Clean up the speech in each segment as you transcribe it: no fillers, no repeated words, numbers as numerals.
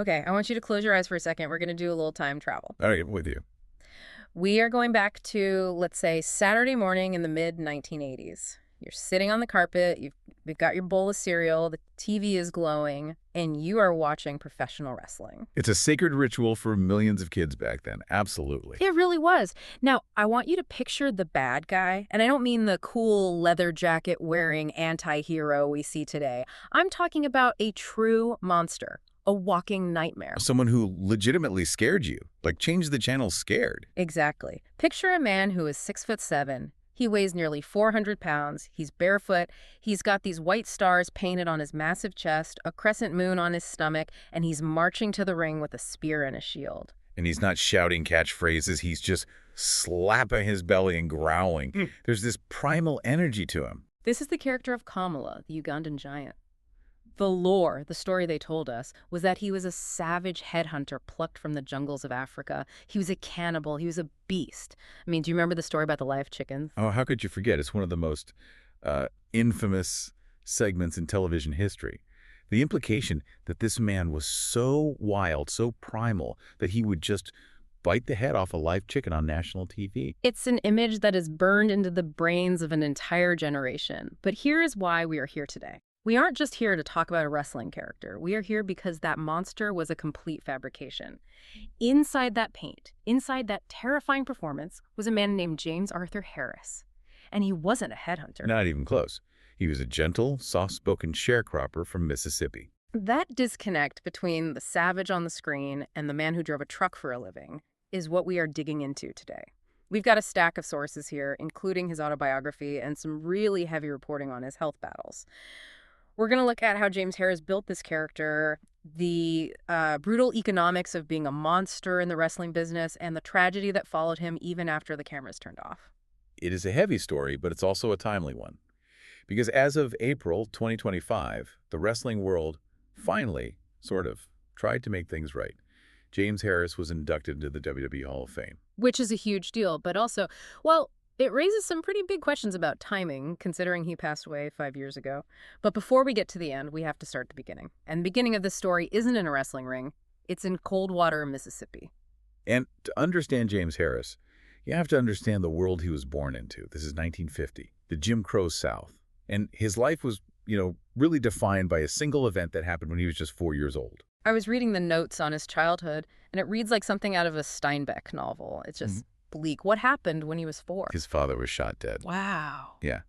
Okay, I want you to close your eyes for a second. We're going to do a little time travel. All right, I'm with you. We are going back to, let's say, Saturday morning in the mid-1980s. You're sitting on the carpet, you've got your bowl of cereal, the TV is glowing, and you are watching professional wrestling. It's a sacred ritual for millions of kids back then. Absolutely. It really was. Now, I want you to picture the bad guy, and I don't mean the cool leather jacket wearing anti-hero we see today. I'm talking about a true monster, a walking nightmare. Someone who legitimately scared you, like changed the channel scared. Exactly. Picture a man who is 6'7". He weighs nearly 400 pounds. He's barefoot. He's got these white stars painted on his massive chest, a crescent moon on his stomach, and he's marching to the ring with a spear and a shield. And he's not shouting catchphrases. He's just slapping his belly and growling. There's this primal energy to him. This is the character of Kamala, the Ugandan Giant. The lore, the story they told us, was that he was a savage headhunter plucked from the jungles of Africa. He was a cannibal. He was a beast. I mean, do you remember the story about the live chickens? Oh, how could you forget? It's one of the most infamous segments in television history. The implication that this man was so wild, so primal, that he would just bite the head off a live chicken on national TV. It's an image that is burned into the brains of an entire generation. But here is why we are here today. We aren't just here to talk about a wrestling character. We are here because that monster was a complete fabrication. Inside that paint, inside that terrifying performance, was a man named James Arthur Harris. And he wasn't a headhunter. Not even close. He was a gentle, soft-spoken sharecropper from Mississippi. That disconnect between the savage on the screen and the man who drove a truck for a living is what we are digging into today. We've got a stack of sources here, including his autobiography and some really heavy reporting on his health battles. We're going to look at how James Harris built this character, the brutal economics of being a monster in the wrestling business, and the tragedy that followed him even after the cameras turned off. It is a heavy story, but it's also a timely one. Because as of April 2025, the wrestling world finally, sort of, tried to make things right. James Harris was inducted into the WWE Hall of Fame. Which is a huge deal, but also, well, it raises some pretty big questions about timing, considering he passed away 5 years ago. But before we get to the end, we have to start the beginning. And the beginning of this story isn't in a wrestling ring. It's in Coldwater, Mississippi. And to understand James Harris, you have to understand the world he was born into. This is 1950, the Jim Crow South. And his life was, really defined by a single event that happened when he was just 4 years old. I was reading the notes on his childhood, and it reads like something out of a Steinbeck novel. It's just bleak. What happened when he was 4? His father was shot dead. Wow. Yeah.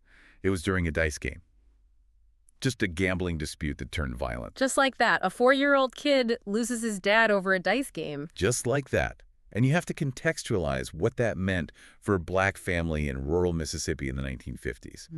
It was during a dice game. Just a gambling dispute that turned violent. Just like that. A 4-year-old kid loses his dad over a dice game. Just like that. And you have to contextualize what that meant for a black family in rural Mississippi in the 1950s.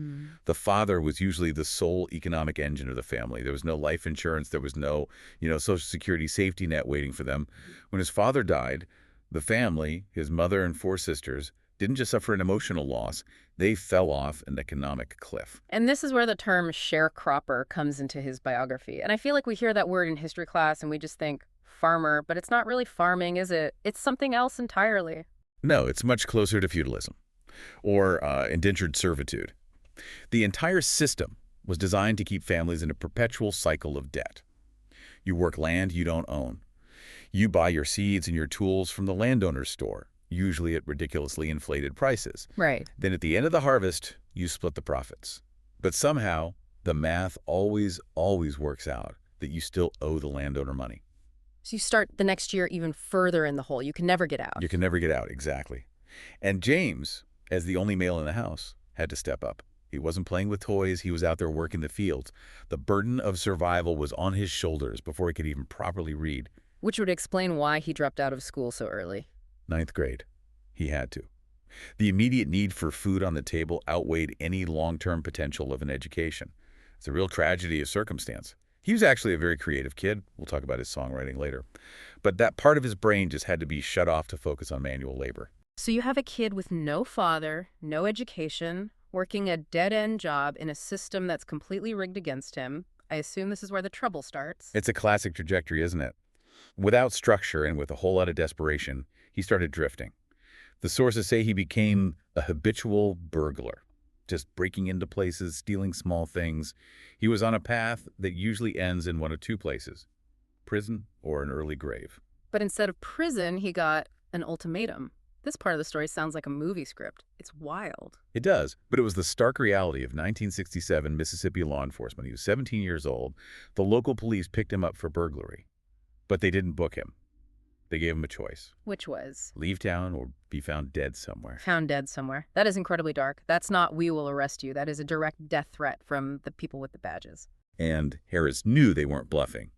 The father was usually the sole economic engine of the family. There was no life insurance. There was no, Social Security safety net waiting for them. When his father died, the family, his mother and 4 sisters, didn't just suffer an emotional loss. They fell off an economic cliff. And this is where the term sharecropper comes into his biography. And I feel like we hear that word in history class and we just think, farmer, but it's not really farming, is it? It's something else entirely. No, it's much closer to feudalism or indentured servitude. The entire system was designed to keep families in a perpetual cycle of debt. You work land you don't own. You buy your seeds and your tools from the landowner's store, usually at ridiculously inflated prices. Right. Then at the end of the harvest, you split the profits. But somehow, the math always works out that you still owe the landowner money. So you start the next year even further in the hole. You can never get out. You can never get out, exactly. And James, as the only male in the house, had to step up. He wasn't playing with toys. He was out there working the fields. The burden of survival was on his shoulders before he could even properly read. Which would explain why he dropped out of school so early. 9th grade. He had to. The immediate need for food on the table outweighed any long-term potential of an education. It's a real tragedy of circumstance. He was actually a very creative kid. We'll talk about his songwriting later. But that part of his brain just had to be shut off to focus on manual labor. So you have a kid with no father, no education, working a dead-end job in a system that's completely rigged against him. I assume this is where the trouble starts. It's a classic trajectory, isn't it? Without structure and with a whole lot of desperation, he started drifting. The sources say he became a habitual burglar, just breaking into places, stealing small things. He was on a path that usually ends in one of 2 places: prison or an early grave. But instead of prison, he got an ultimatum. This part of the story sounds like a movie script. It's wild. It does, but it was the stark reality of 1967 Mississippi law enforcement. He was 17 years old. The local police picked him up for burglary, but they didn't book him. They gave him a choice. Which was? Leave town or be found dead somewhere. Found dead somewhere. That is incredibly dark. That's not "we will arrest you." That is a direct death threat from the people with the badges. And Harris knew they weren't bluffing.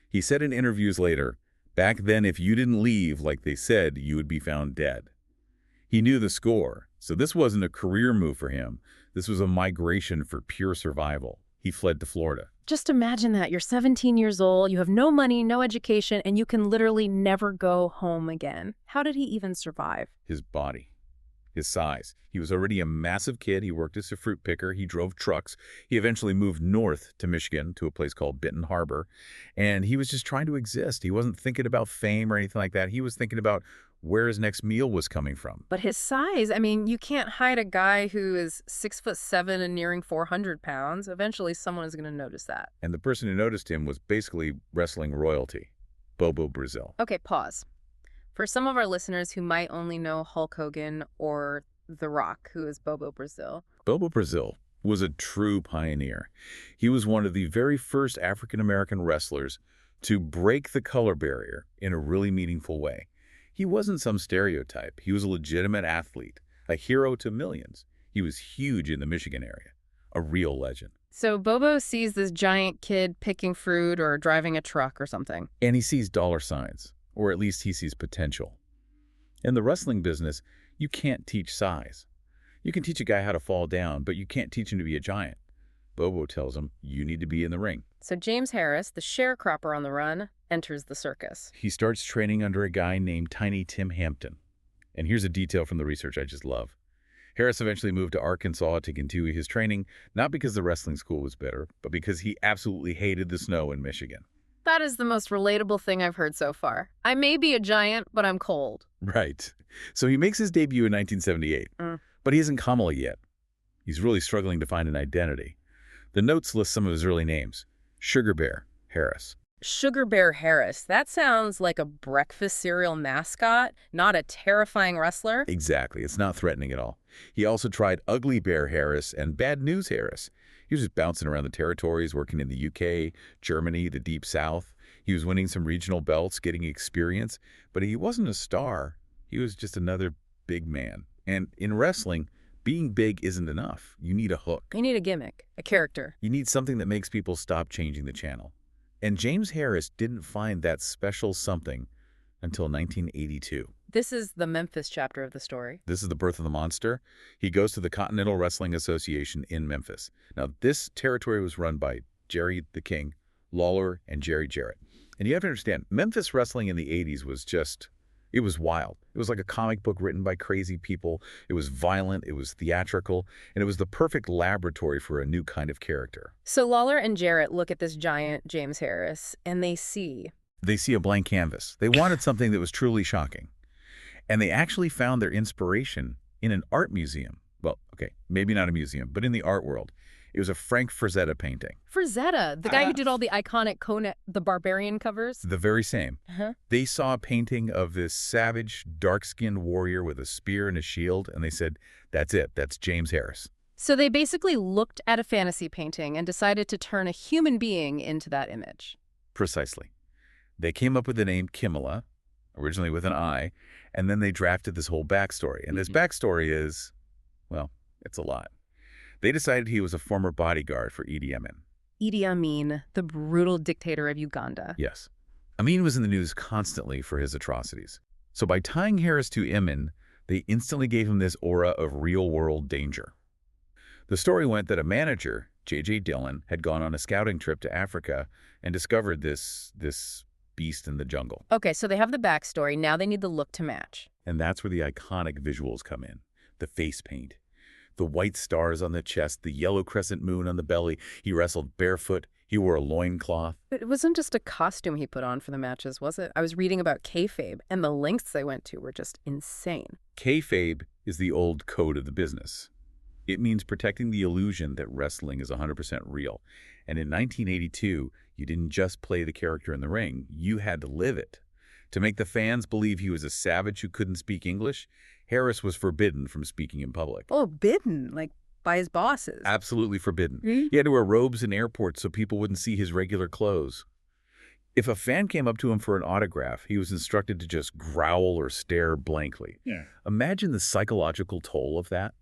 He said in interviews later, "Back then, if you didn't leave like they said, you would be found dead." He knew the score, so this wasn't a career move for him. This was a migration for pure survival. He fled to Florida. Just imagine that. You're 17 years old, you have no money, no education, and you can literally never go home again. How did he even survive? His body. His size. He was already a massive kid. He worked as a fruit picker. He drove trucks. He eventually moved north to Michigan to a place called Benton Harbor. And he was just trying to exist. He wasn't thinking about fame or anything like that. He was thinking about where his next meal was coming from. But his size, I mean, you can't hide a guy who is 6'7" and nearing 400 pounds. Eventually, someone is going to notice that. And the person who noticed him was basically wrestling royalty, Bobo Brazil. Okay, pause. For some of our listeners who might only know Hulk Hogan or The Rock, who is Bobo Brazil. Bobo Brazil was a true pioneer. He was one of the very first African-American wrestlers to break the color barrier in a really meaningful way. He wasn't some stereotype. He was a legitimate athlete, a hero to millions. He was huge in the Michigan area, a real legend. So Bobo sees this giant kid picking fruit or driving a truck or something. And he sees dollar signs, or at least he sees potential. In the wrestling business, you can't teach size. You can teach a guy how to fall down, but you can't teach him to be a giant. Bobo tells him, you need to be in the ring. So James Harris, the sharecropper on the run, enters the circus. He starts training under a guy named Tiny Tim Hampton. And here's a detail from the research I just love. Harris eventually moved to Arkansas to continue his training, not because the wrestling school was better, but because he absolutely hated the snow in Michigan. That is the most relatable thing I've heard so far. I may be a giant, but I'm cold. Right. So he makes his debut in 1978, but he isn't Kamala yet. He's really struggling to find an identity. The notes list some of his early names. Sugar Bear Harris. Sugar Bear Harris. That sounds like a breakfast cereal mascot, not a terrifying wrestler. Exactly. It's not threatening at all. He also tried Ugly Bear Harris and Bad News Harris. He was just bouncing around the territories, working in the UK, Germany, the Deep South. He was winning some regional belts, getting experience, but he wasn't a star. He was just another big man. And in wrestling, being big isn't enough. You need a hook. You need a gimmick, a character. You need something that makes people stop changing the channel. And James Harris didn't find that special something until 1982. This is the Memphis chapter of the story. This is the birth of the monster. He goes to the Continental Wrestling Association in Memphis. Now, this territory was run by Jerry the King, Lawler, and Jerry Jarrett. And you have to understand, Memphis wrestling in the 80s was just, it was wild. It was like a comic book written by crazy people. It was violent, it was theatrical, and it was the perfect laboratory for a new kind of character. So Lawler and Jarrett look at this giant, James Harris, and they see a blank canvas. They wanted something that was truly shocking. And they actually found their inspiration in an art museum. Well, okay, maybe not a museum, but in the art world. It was a Frank Frazetta painting. Frazetta, the guy who did all the iconic Conan the Barbarian covers? The very same. They saw a painting of this savage, dark-skinned warrior with a spear and a shield, and they said, that's it, that's James Harris. So they basically looked at a fantasy painting and decided to turn a human being into that image. Precisely. They came up with the name Kamala, originally with an I, and then they drafted this whole backstory. And this backstory is, well, it's a lot. They decided he was a former bodyguard for Idi Amin. Idi Amin, the brutal dictator of Uganda. Yes. Amin was in the news constantly for his atrocities. So by tying Harris to Amin, they instantly gave him this aura of real-world danger. The story went that a manager, J.J. Dillon, had gone on a scouting trip to Africa and discovered this beast in the jungle. Okay, so they have the backstory. Now they need the look to match. And that's where the iconic visuals come in. The face paint. The white stars on the chest, the yellow crescent moon on the belly. He wrestled barefoot. He wore a loincloth. But it wasn't just a costume he put on for the matches, was it? I was reading about kayfabe, and the lengths they went to were just insane. Kayfabe is the old code of the business. It means protecting the illusion that wrestling is 100% real. And in 1982, You didn't just play the character in the ring. You had to live it. To make the fans believe he was a savage who couldn't speak English, Harris was forbidden from speaking in public. Oh, bidden, like by his bosses. Absolutely forbidden. Hmm? He had to wear robes in airports so people wouldn't see his regular clothes. If a fan came up to him for an autograph, he was instructed to just growl or stare blankly. Yeah. Imagine the psychological toll of that.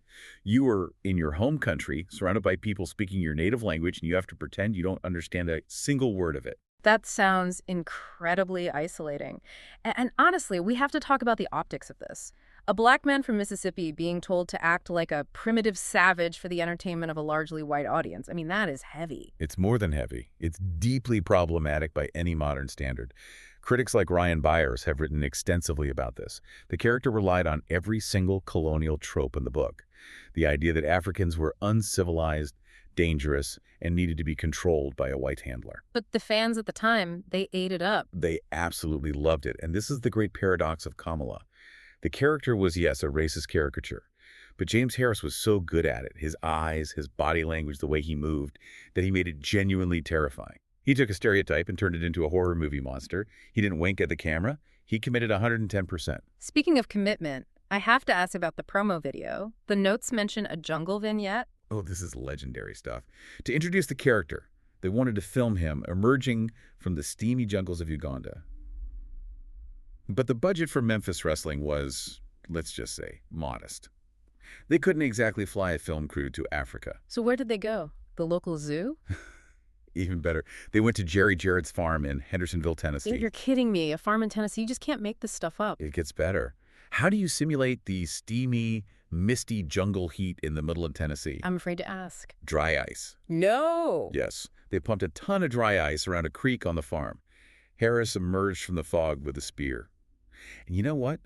You are in your home country, surrounded by people speaking your native language, and you have to pretend you don't understand a single word of it. That sounds incredibly isolating. And honestly, we have to talk about the optics of this. A black man from Mississippi being told to act like a primitive savage for the entertainment of a largely white audience. I mean, that is heavy. It's more than heavy. It's deeply problematic by any modern standard. Critics like Ryan Byers have written extensively about this. The character relied on every single colonial trope in the book. The idea that Africans were uncivilized, dangerous, and needed to be controlled by a white handler. But the fans at the time, they ate it up. They absolutely loved it. And this is the great paradox of Kamala. The character was, yes, a racist caricature. But James Harris was so good at it, his eyes, his body language, the way he moved, that he made it genuinely terrifying. He took a stereotype and turned it into a horror movie monster. He didn't wink at the camera. He committed 110%. Speaking of commitment, I have to ask about the promo video. The notes mention a jungle vignette. Oh, this is legendary stuff. To introduce the character, they wanted to film him emerging from the steamy jungles of Uganda. But the budget for Memphis wrestling was, let's just say, modest. They couldn't exactly fly a film crew to Africa. So where did they go? The local zoo? Even better, they went to Jerry Jarrett's farm in Hendersonville, Tennessee. You're kidding me. A farm in Tennessee? You just can't make this stuff up. It gets better. How do you simulate the steamy, misty jungle heat in the middle of Tennessee? I'm afraid to ask. Dry ice. No! Yes, they pumped a ton of dry ice around a creek on the farm. Harris emerged from the fog with a spear. And you know what?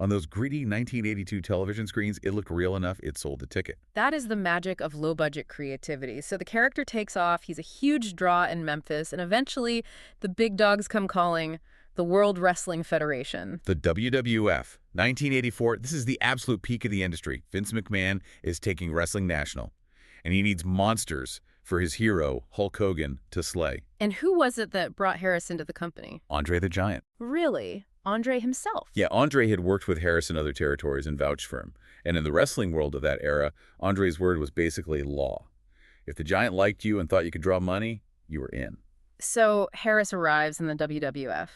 On those gritty 1982 television screens, it looked real enough, it sold the ticket. That is the magic of low-budget creativity. So the character takes off, he's a huge draw in Memphis, and eventually the big dogs come calling, the World Wrestling Federation. The WWF, 1984, this is the absolute peak of the industry. Vince McMahon is taking wrestling national, and he needs monsters for his hero, Hulk Hogan, to slay. And who was it that brought Harris into the company? André the Giant. Really? André himself? Yeah, André had worked with Harris in other territories and vouched for him. And in the wrestling world of that era, André's word was basically law. If the Giant liked you and thought you could draw money, you were in. So Harris arrives in the WWF,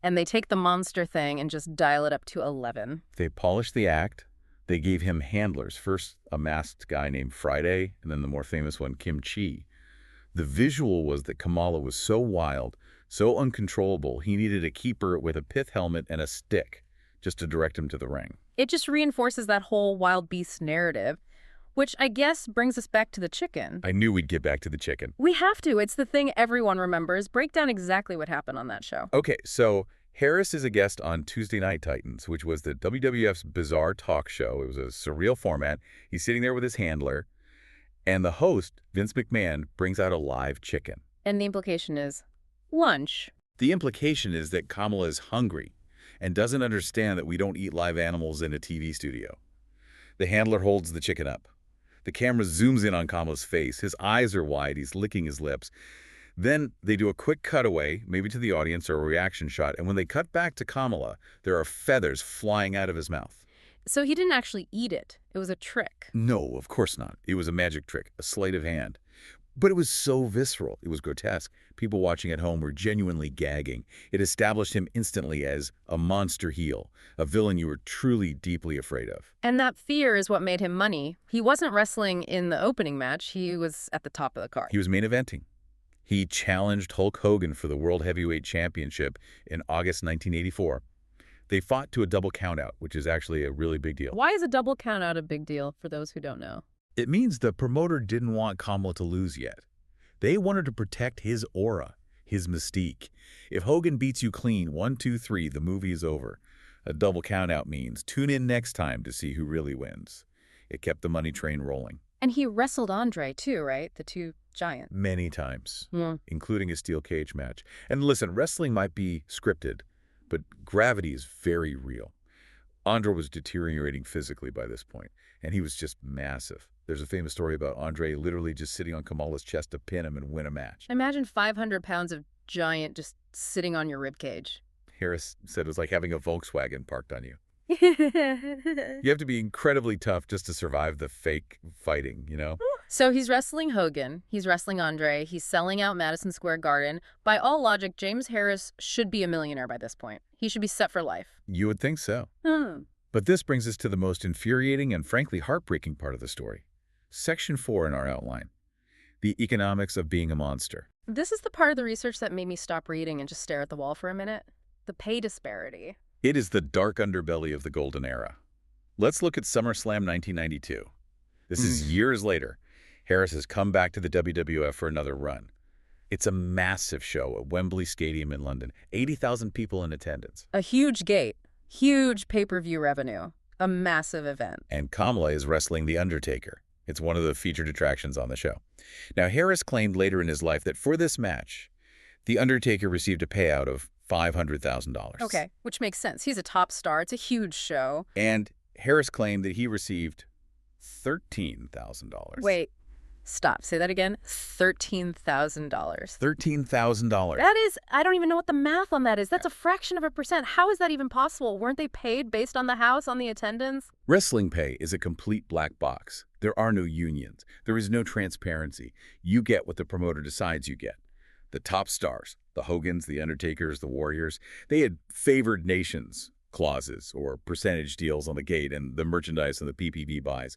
and they take the monster thing and just dial it up to 11. They polished the act. They gave him handlers. First, a masked guy named Friday, and then the more famous one, Kim Chi. The visual was that Kamala was so wild, so uncontrollable, he needed a keeper with a pith helmet and a stick just to direct him to the ring. It just reinforces that whole wild beast narrative, which I guess brings us back to the chicken. I knew we'd get back to the chicken. We have to. It's the thing everyone remembers. Break down exactly what happened on that show. Okay, so Harris is a guest on Tuesday Night Titans, which was the WWF's bizarre talk show. It was a surreal format. He's sitting there with his handler, and the host, Vince McMahon, brings out a live chicken. And the implication is lunch. The implication is that Kamala is hungry and doesn't understand that we don't eat live animals in a TV studio. The handler holds the chicken up. The camera zooms in on Kamala's face. His eyes are wide. He's licking his lips. Then they do a quick cutaway, maybe to the audience or a reaction shot, and when they cut back to Kamala, there are feathers flying out of his mouth. So he didn't actually eat it. It was a trick. No, of course not. It was a magic trick, a sleight of hand. But it was so visceral. It was grotesque. People watching at home were genuinely gagging. It established him instantly as a monster heel, a villain you were truly deeply afraid of. And that fear is what made him money. He wasn't wrestling in the opening match. He was at the top of the card. He was main eventing. He challenged Hulk Hogan for the World Heavyweight Championship in August 1984. They fought to a double countout, which is actually a really big deal. Why is a double countout a big deal for those who don't know? It means the promoter didn't want Kamala to lose yet. They wanted to protect his aura, his mystique. If Hogan beats you clean, 1, 2, 3, the movie is over. A double countout means tune in next time to see who really wins. It kept the money train rolling. And he wrestled André too, right? The two giants. Many times, Yeah. including a steel cage match. And listen, wrestling might be scripted, but gravity is very real. André was deteriorating physically by this point, and he was just massive. There's a famous story about André literally just sitting on Kamala's chest to pin him and win a match. Imagine 500 pounds of giant just sitting on your ribcage. Harris said it was like having a Volkswagen parked on you. So You have to be incredibly tough just to survive the fake fighting, you know? he's wrestling Hogan, he's wrestling Andre, he's selling out Madison Square Garden. By all logic, James Harris should be a millionaire by this point. He should be set for life. You would think so. Hmm. But this brings us to the most infuriating and frankly heartbreaking part of the story. Section 4 in our outline. The economics of being a monster. This is the part of the research that made me stop reading and just stare at the wall for a minute. The pay disparity. It is the dark underbelly of the golden era. Let's look at SummerSlam 1992. This is years later. Harris has come back to the WWF for another run. It's a massive show at Wembley Stadium in London. 80,000 people in attendance. A huge gate. Huge pay-per-view revenue. A massive event. And Kamala is wrestling The Undertaker. It's one of the featured attractions on the show. Now, Harris claimed later in his life that for this match, The Undertaker received a payout of $500,000. Okay, which makes sense. He's a top star. It's a huge show. And Harris claimed that he received $13,000. Wait, stop. Say that again. $13,000. $13,000. That is, I don't even know what the math on that is. That's a fraction of a percent. How is that even possible? Weren't they paid based on the house, on the attendance? Wrestling pay is a complete black box. There are no unions. There is no transparency. You get what the promoter decides you get. The top stars, the Hogans, the Undertakers, the Warriors, they had favored nations clauses or percentage deals on the gate and the merchandise and the PPV buys.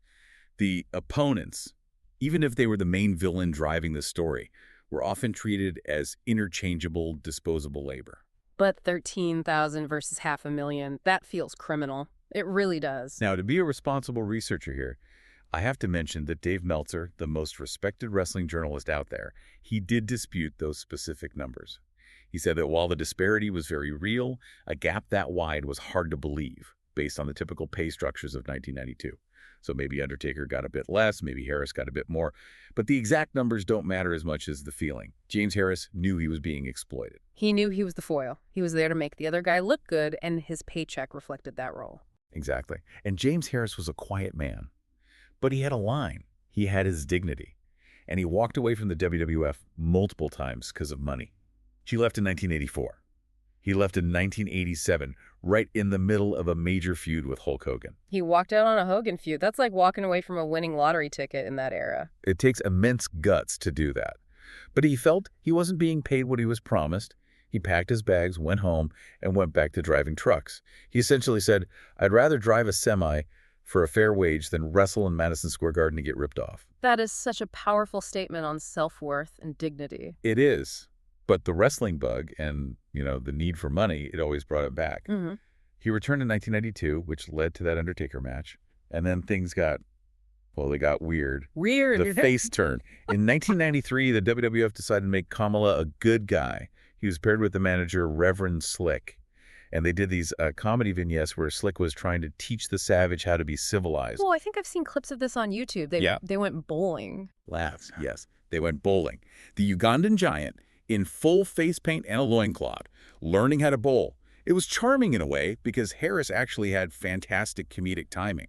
The opponents, even if they were the main villain driving the story, were often treated as interchangeable, disposable labor. But 13,000 versus $500,000, that feels criminal. It really does. Now, to be a responsible researcher here, I have to mention that Dave Meltzer, the most respected wrestling journalist out there, he did dispute those specific numbers. He said that while the disparity was very real, a gap that wide was hard to believe based on the typical pay structures of 1992. So maybe Undertaker got a bit less, maybe Harris got a bit more, but the exact numbers don't matter as much as the feeling. James Harris knew he was being exploited. He knew he was the foil. He was there to make the other guy look good, and his paycheck reflected that role. Exactly. And James Harris was a quiet man. But he had a line. He had his dignity. And he walked away from the WWF multiple times because of money. He left in 1984. He left in 1987, right in the middle of a major feud with Hulk Hogan. He walked out on a Hogan feud. That's like walking away from a winning lottery ticket in that era. It takes immense guts to do that. But he felt he wasn't being paid what he was promised. He packed his bags, went home, and went back to driving trucks. He essentially said, I'd rather drive a semi for a fair wage than wrestle in Madison Square Garden to get ripped off. That is such a powerful statement on self-worth and dignity. It is. But the wrestling bug and, the need for money, it always brought it back. He returned in 1992, which led to that Undertaker match. And then things got weird. Weird. The face turn. In 1993, the WWF decided to make Kamala a good guy. He was paired with the manager, Reverend Slick. And they did these comedy vignettes where Slick was trying to teach the Savage how to be civilized. Well, I think I've seen clips of this on YouTube. They went bowling. Laughs, yes. They went bowling. The Ugandan Giant, in full face paint and a loincloth, learning how to bowl. It was charming in a way because Harris actually had fantastic comedic timing.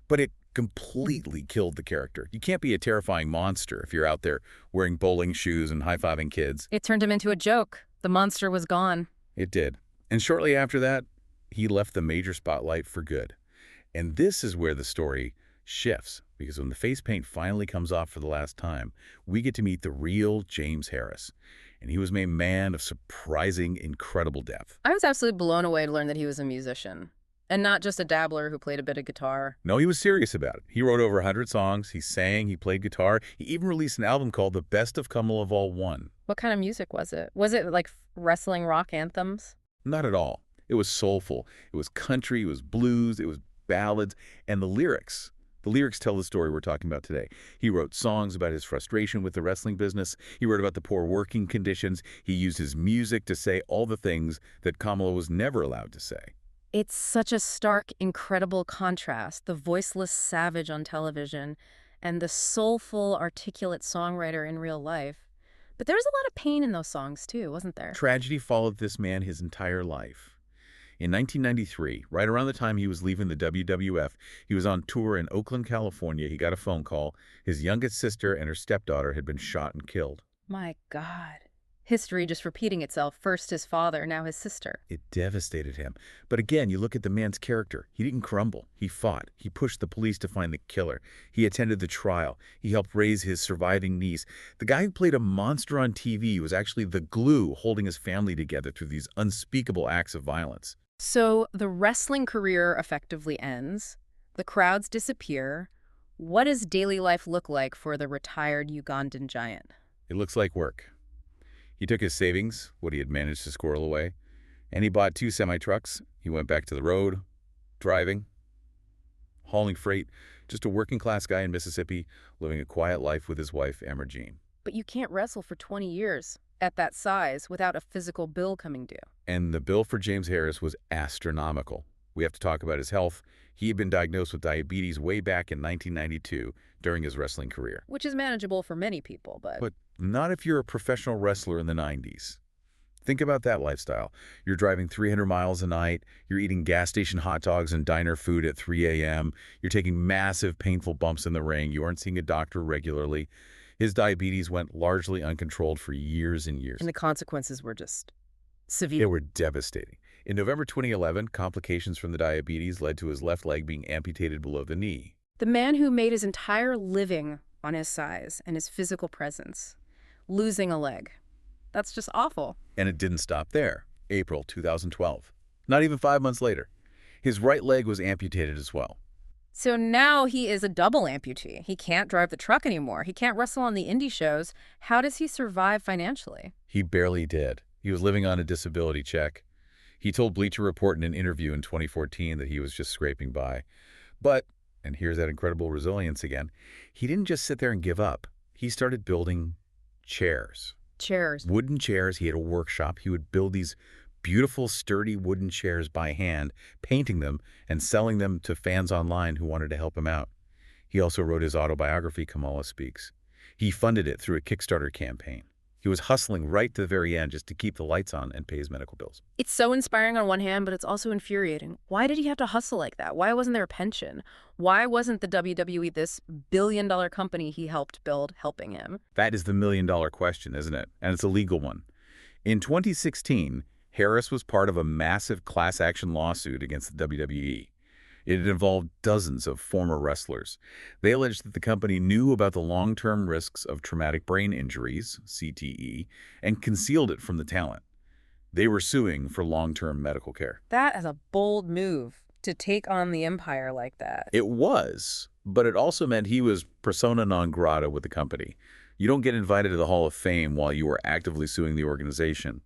But it completely killed the character. You can't be a terrifying monster if you're out there wearing bowling shoes and high-fiving kids. It turned him into a joke. The monster was gone. It did. And shortly after that, he left the major spotlight for good. And this is where the story shifts, because when the face paint finally comes off for the last time, we get to meet the real James Harris. And he was made a man of surprising, incredible depth. I was absolutely blown away to learn that he was a musician. And not just a dabbler who played a bit of guitar. No, he was serious about it. He wrote over 100 songs, he sang, he played guitar. He even released an album called The Best of Kamala Vol. 1. What kind of music was it? Was it like wrestling rock anthems? Not at all. It was soulful. It was country, it was blues, it was ballads, and the lyrics. The lyrics tell the story we're talking about today. He wrote songs about his frustration with the wrestling business. He wrote about the poor working conditions. He used his music to say all the things that Kamala was never allowed to say. It's such a stark, incredible contrast. The voiceless savage on television and the soulful, articulate songwriter in real life. But there was a lot of pain in those songs, too, wasn't there? Tragedy followed this man his entire life. In 1993, right around the time he was leaving the WWF, he was on tour in Oakland, California. He got a phone call. His youngest sister and her stepdaughter had been shot and killed. My God. History just repeating itself. First his father, now his sister. It devastated him. But again, you look at the man's character. He didn't crumble. He fought. He pushed the police to find the killer. He attended the trial. He helped raise his surviving niece. The guy who played a monster on TV was actually the glue holding his family together through these unspeakable acts of violence. So the wrestling career effectively ends. The crowds disappear. What does daily life look like for the retired Ugandan Giant? It looks like work. He took his savings, what he had managed to squirrel away, and he bought 2 semi-trucks. He went back to the road, driving, hauling freight, just a working-class guy in Mississippi, living a quiet life with his wife, Jean. But you can't wrestle for 20 years at that size without a physical bill coming due. And the bill for James Harris was astronomical. We have to talk about his health. He had been diagnosed with diabetes way back in 1992 during his wrestling career. Which is manageable for many people, but not if you're a professional wrestler in the 90s. Think about that lifestyle. You're driving 300 miles a night. You're eating gas station hot dogs and diner food at 3 a.m. You're taking massive, painful bumps in the ring. You aren't seeing a doctor regularly. His diabetes went largely uncontrolled for years and years. And the consequences were just severe. They were devastating. In November 2011, complications from the diabetes led to his left leg being amputated below the knee. The man who made his entire living on his size and his physical presence, losing a leg. That's just awful. And it didn't stop there. April 2012. Not even 5 months later. His right leg was amputated as well. So now he is a double amputee. He can't drive the truck anymore. He can't wrestle on the indie shows. How does he survive financially? He barely did. He was living on a disability check. He told Bleacher Report in an interview in 2014 that he was just scraping by. But, and here's that incredible resilience again, he didn't just sit there and give up. He started building chairs. Chairs. Wooden chairs. He had a workshop. He would build these beautiful, sturdy wooden chairs by hand, painting them and selling them to fans online who wanted to help him out. He also wrote his autobiography, Kamala Speaks. He funded it through a Kickstarter campaign. He was hustling right to the very end just to keep the lights on and pay his medical bills. It's so inspiring on one hand, but it's also infuriating. Why did he have to hustle like that? Why wasn't there a pension? Why wasn't the WWE, this billion-dollar company he helped build, helping him? That is the million-dollar question, isn't it? And it's a legal one. In 2016, Harris was part of a massive class action lawsuit against the WWE. It had involved dozens of former wrestlers. They alleged that the company knew about the long-term risks of traumatic brain injuries, CTE, and concealed it from the talent. They were suing for long-term medical care. That is a bold move to take on the empire like that. It was, but it also meant he was persona non grata with the company. You don't get invited to the Hall of Fame while you are actively suing the organization.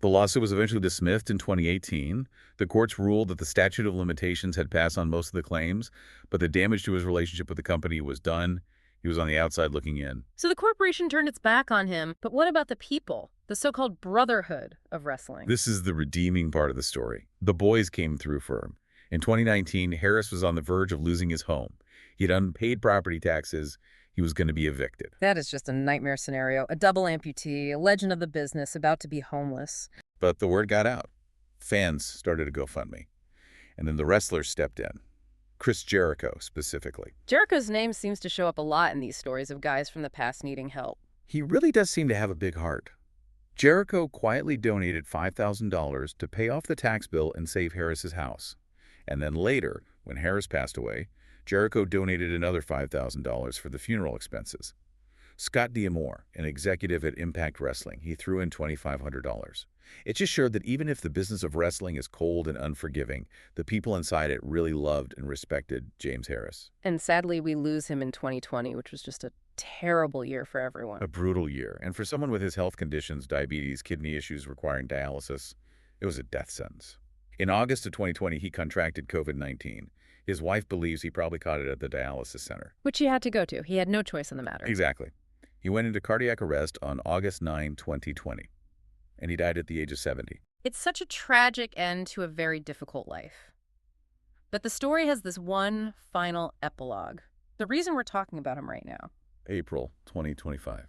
The lawsuit was eventually dismissed in 2018. The courts ruled that the statute of limitations had passed on most of the claims, but the damage to his relationship with the company was done. He was on the outside looking in. So the corporation turned its back on him, but what about the people, the so-called brotherhood of wrestling? This is the redeeming part of the story. The boys came through for him. In 2019, Harris was on the verge of losing his home. He had unpaid property taxes. He was going to be evicted. That is just a nightmare scenario. A double amputee, a legend of the business, about to be homeless. But the word got out. Fans started a GoFundMe. And then the wrestlers stepped in. Chris Jericho, specifically. Jericho's name seems to show up a lot in these stories of guys from the past needing help. He really does seem to have a big heart. Jericho quietly donated $5,000 to pay off the tax bill and save Harris's house. And then later, when Harris passed away, Jericho donated another $5,000 for the funeral expenses. Scott D'Amore, an executive at Impact Wrestling, he threw in $2,500. It just showed that even if the business of wrestling is cold and unforgiving, the people inside it really loved and respected James Harris. And sadly, we lose him in 2020, which was just a terrible year for everyone. A brutal year. And for someone with his health conditions, diabetes, kidney issues requiring dialysis, it was a death sentence. In August of 2020, he contracted COVID-19. His wife believes he probably caught it at the dialysis center. Which he had to go to. He had no choice in the matter. Exactly. He went into cardiac arrest on August 9, 2020, and he died at the age of 70. It's such a tragic end to a very difficult life. But the story has this one final epilogue. The reason we're talking about him right now. April 2025,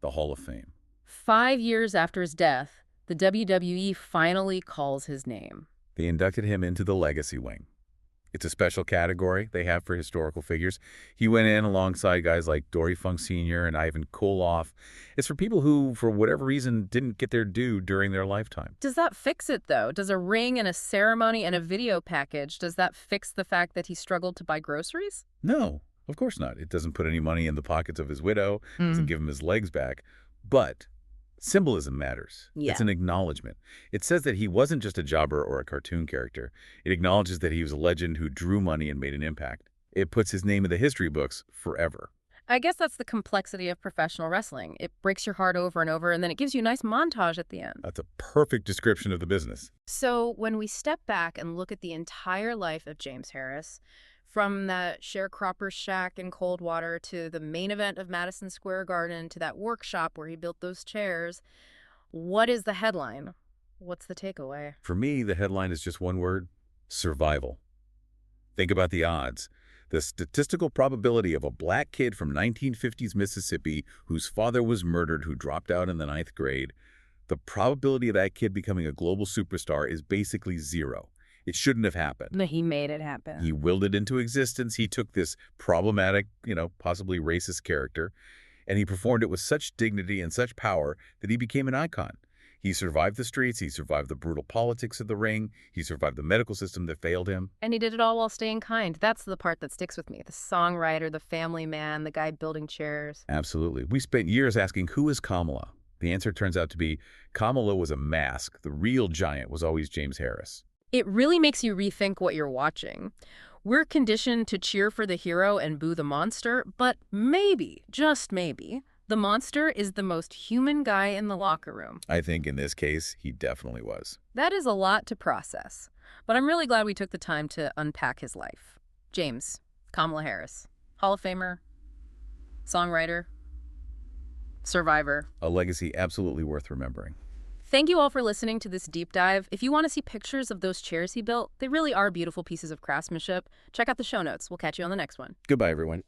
the Hall of Fame. 5 years after his death, the WWE finally calls his name. They inducted him into the legacy wing. It's a special category they have for historical figures. He went in alongside guys like Dory Funk Sr. and Ivan Koloff. It's for people who, for whatever reason, didn't get their due during their lifetime. Does that fix it, though? Does a ring and a ceremony and a video package, does that fix the fact that he struggled to buy groceries? No, of course not. It doesn't put any money in the pockets of his widow, doesn't Mm. give him his legs back. But symbolism matters. Yeah. It's an acknowledgement. It says that he wasn't just a jobber or a cartoon character. It acknowledges that he was a legend who drew money and made an impact. It puts his name in the history books forever. I guess that's the complexity of professional wrestling. It breaks your heart over and over, and then it gives you a nice montage at the end. That's a perfect description of the business. So when we step back and look at the entire life of James Harris, from that sharecropper's shack in Coldwater to the main event of Madison Square Garden to that workshop where he built those chairs, what is the headline? What's the takeaway? For me, the headline is just one word: survival. Think about the odds. The statistical probability of a black kid from 1950s Mississippi whose father was murdered, who dropped out in the 9th grade, the probability of that kid becoming a global superstar is basically zero. It shouldn't have happened. No, he made it happen. He willed it into existence. He took this problematic, possibly racist character, and he performed it with such dignity and such power that he became an icon. He survived the streets. He survived the brutal politics of the ring. He survived the medical system that failed him. And he did it all while staying kind. That's the part that sticks with me. The songwriter, the family man, the guy building chairs. Absolutely. We spent years asking, who is Kamala? The answer turns out to be Kamala was a mask. The real giant was always James Harris. It really makes you rethink what you're watching. We're conditioned to cheer for the hero and boo the monster, but maybe, just maybe, the monster is the most human guy in the locker room. I think in this case, he definitely was. That is a lot to process, but I'm really glad we took the time to unpack his life. James, Kamala Harris, Hall of Famer, songwriter, survivor. A legacy absolutely worth remembering. Thank you all for listening to this deep dive. If you want to see pictures of those chairs he built, they really are beautiful pieces of craftsmanship. Check out the show notes. We'll catch you on the next one. Goodbye, everyone.